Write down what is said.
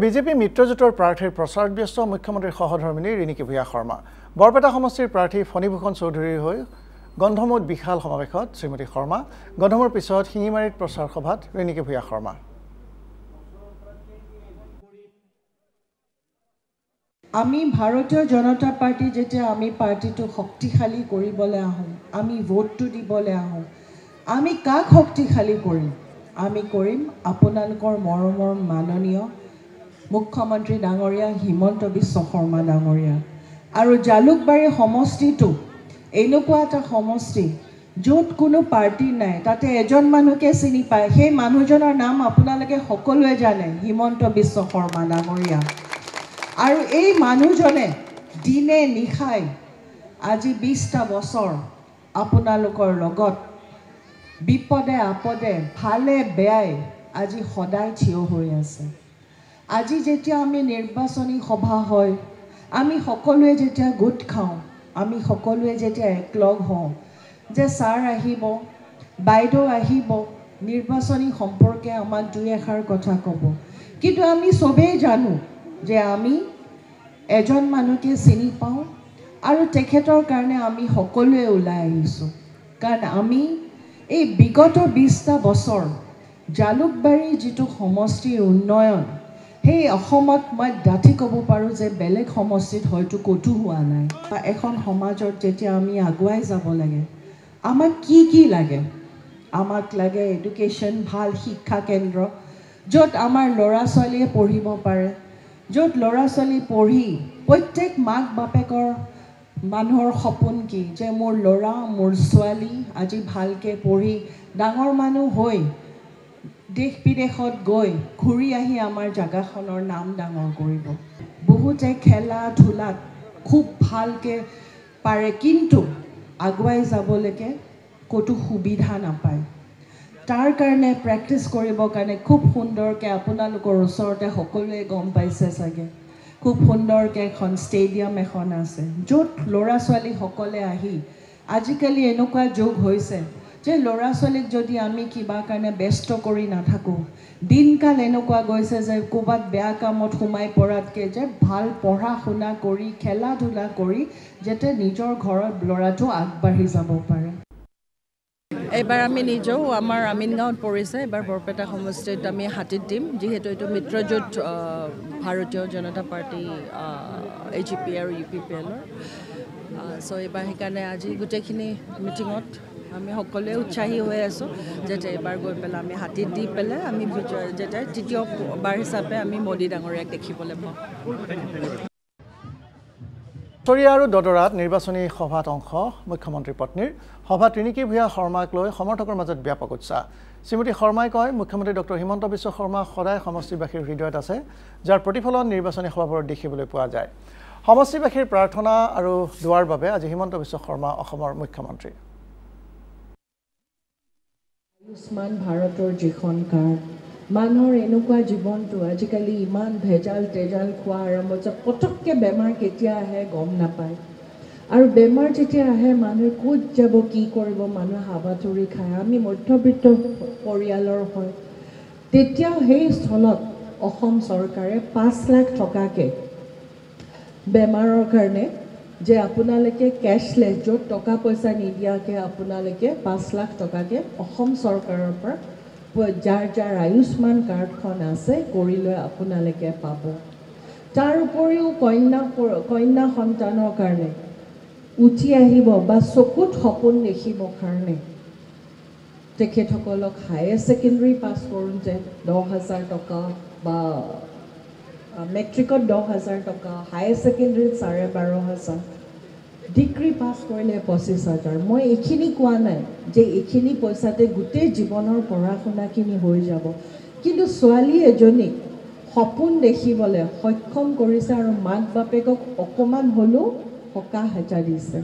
BJP মিত্ৰজোঁটৰ প্ৰাৰ্থীৰ প্ৰচাৰত ব্যস্ত মুখ্যমন্ত্ৰীৰ সহধৰ্মিনী ৰিণিকী ভূঞা শৰ্মা বৰপেটা সমষ্টিৰ প্ৰাৰ্থী ফণীভূষণ চৌধুৰীৰ হৈ গন্ধমুত বিশাল সমাৱেশত শ্ৰীমতী শৰ্মা গন্ধমৰ পিছত শিঙিমাৰীত প্ৰচাৰ সভাত ৰিণিকী ভূঞা শৰ্মা আমি ভাৰতীয় জনতা পাৰ্টি যেতিয়া আমি পাৰ্টিটো শক্তিশালী কৰিবলৈ আহোঁ আমি ভোটটো দিবলৈ আহোঁ আমি কাক শক্তিশালী কৰিম আমি কৰিম আপোনালোকৰ মৰমৰ মাননীয় মুখ্যমন্ত্ৰী ডাঙৰীয়া হিমন্ত বিশ্ব শৰ্মা ডাঙৰীয়া আৰু জালুকবাৰী সমষ্টিটো এনেকুৱা এটা সমষ্টি য'ত কোনো পাৰ্টি নাই তাতে এজন মানুহকে চিনি পায় সেই মানুহজনৰ নাম আপোনালোকে সকলোৱে জানে হিমন্ত বিশ্ব শৰ্মা ডাঙৰীয়া আৰু এই মানুহজনে দিনে নিশাই আজি 20টা বছৰ আপোনালোকৰ লগত বিপদে আপদে ভালে বেয়াই আজি সদায় থিয় হৈ আছে আজি যেতিয়া আমি নিৰ্বাচনী সভা হয় আমি সকলোৱে যেতিয়া গোট খাওঁ আমি সকলোৱে যেতিয়া একলগ হওঁ যে ছাৰ আহিব বাইদেউ আহিব নিৰ্বাচনী সম্পৰ্কে আমাক দুই এষাৰ কথা ক'ব কিন্তু আমি সবেই জানো যে আমি এজন মানুহকে চিনি পাওঁ আৰু তেখেতৰ কাৰণে আমি সকলোৱে ওলাই আহিছোঁ কাৰণ আমি এই বিগত 20টা বছৰ জালুকবাৰী যিটো সমষ্টিৰ উন্নয়ন সেই অসমত মই ডাঠি ক'ব পাৰোঁ যে বেলেগ সমষ্টিত হয়তো ক'তো হোৱা নাই এখন সমাজত যেতিয়া আমি আগুৱাই যাব লাগে আমাক কি লাগে আমাক লাগে এডুকেশ্যন ভাল শিক্ষা কেন্দ্ৰ য'ত আমাৰ ল'ৰা ছোৱালীয়ে পঢ়িব পাৰে য'ত ল'ৰা ছোৱালী পঢ়ি প্ৰত্যেক মাক বাপেকৰ মানুহৰ সপোন কি যে মোৰ ল'ৰা মোৰ ছোৱালী আজি ভালকৈ পঢ়ি ডাঙৰ মানুহ হৈ দেশ বিদেশত গৈ ঘূৰি আহি আমাৰ জাগাখনৰ নাম ডাঙৰ কৰিব বহুতে খেলা ধূলাত খুব ভালকৈ পাৰে কিন্তু আগুৱাই যাবলৈকে ক'তো সুবিধা নাপায় তাৰ কাৰণে প্ৰেক্টিছ কৰিবৰ কাৰণে খুব সুন্দৰকৈ আপোনালোকৰ ওচৰতে সকলোৱে গম পাইছে চাগে খুব সুন্দৰকৈ এখন ষ্টেডিয়াম এখন আছে য'ত ল'ৰা ছোৱালীসকলে আহি আজিকালি এনেকুৱা যুগ হৈছে যে ল'ৰা ছোৱালীক যদি আমি কিবা কাৰণে ব্যস্ত কৰি নাথাকোঁ দিনকাল এনেকুৱা গৈছে যে ক'ৰবাত বেয়া কামত সোমাই পৰাতকৈ যে ভাল পঢ়া শুনা কৰি খেলা ধূলা কৰি যাতে নিজৰ ঘৰত ল'ৰাটো আগবাঢ়ি যাব পাৰে এইবাৰ আমি নিজেও আমাৰ আমিনগাঁৱত পৰিছে এইবাৰ বৰপেটা সমষ্টিত আমি হাতীত দিম যিহেতু এইটো মিত্ৰজোঁট ভাৰতীয় জনতা পাৰ্টি AGP আৰু UPPLৰ চ' এইবাৰ সেইকাৰণে আজি গোটেইখিনি মিটিঙত আমি সকলোৱে উৎসাহী হৈ আছোঁ যাতে এইবাৰ গৈ পেলাই আমি হাতীত দি পেলাই আমি যাতে তৃতীয়বাৰ হিচাপে আমি মোদী ডাঙৰীয়াক দেখিবলৈ পাওঁ চৰিয়া আৰু দদৰাত নিৰ্বাচনী সভাত অংশ মুখ্যমন্ত্ৰীৰ পত্নীৰ সভাত ৰিণিকী ভূঞা শৰ্মাক লৈ সমৰ্থকৰ মাজত ব্যাপক উৎসাহ শ্ৰীমতী শৰ্মাই কয় মুখ্যমন্ত্ৰী ডক্টৰ হিমন্ত বিশ্ব শৰ্মা সদায় সমষ্টিবাসীৰ হৃদয়ত আছে যাৰ প্ৰতিফলন নিৰ্বাচনী সভাবোৰত দেখিবলৈ পোৱা যায় সমষ্টিবাসীৰ প্ৰাৰ্থনা আৰু দুৱাৰ বাবে আজি হিমন্ত বিশ্ব শৰ্মা অসমৰ মুখ্যমন্ত্ৰী আয়ুষ্মান ভাৰতৰ যিখন কাৰ্ড মানুহৰ এনেকুৱা জীৱনটো আজিকালি ইমান ভেজাল তেজাল খোৱা আৰম্ভ হৈছে পটককৈ বেমাৰ কেতিয়া আহে গম নাপায় আৰু বেমাৰ যেতিয়া আহে মানুহে ক'ত যাব কি কৰিব মানুহে হাবাথুৰি খায় আমি মধ্যবিত্ত পৰিয়ালৰ হয় তেতিয়াও সেই স্থলত অসম চৰকাৰে 5 লাখ টকাকৈ বেমাৰৰ কাৰণে যে আপোনালোকে কেছলেছ য'ত টকা পইচা নিদিয়াকৈ আপোনালোকে 5 লাখ টকাকৈ অসম চৰকাৰৰ পৰা যাৰ যাৰ আয়ুষ্মান কাৰ্ডখন আছে কৰি লৈ আপোনালোকে পাব তাৰ উপৰিও কন্যা সন্তানৰ কাৰণে উঠি আহিব বা চকুত সপোন দেখিবৰ কাৰণে তেখেতসকলক হায়াৰ ছেকেণ্ডেৰী পাছ কৰোঁতে 10,000 টকা বা মেট্ৰিকত 10,000 টকা হায়াৰ ছেকেণ্ডেৰীত 12,500 ডিগ্ৰী পাছ কৰিলে 25,000 মই এইখিনি কোৱা নাই যে এইখিনি পইচাতে গোটেই জীৱনৰ পঢ়া শুনাখিনি হৈ যাব কিন্তু ছোৱালী এজনীক সপোন দেখিবলৈ সক্ষম কৰিছে আৰু মাক বাপেকক অকণমান হ'লেও সকাহ এটা দিছে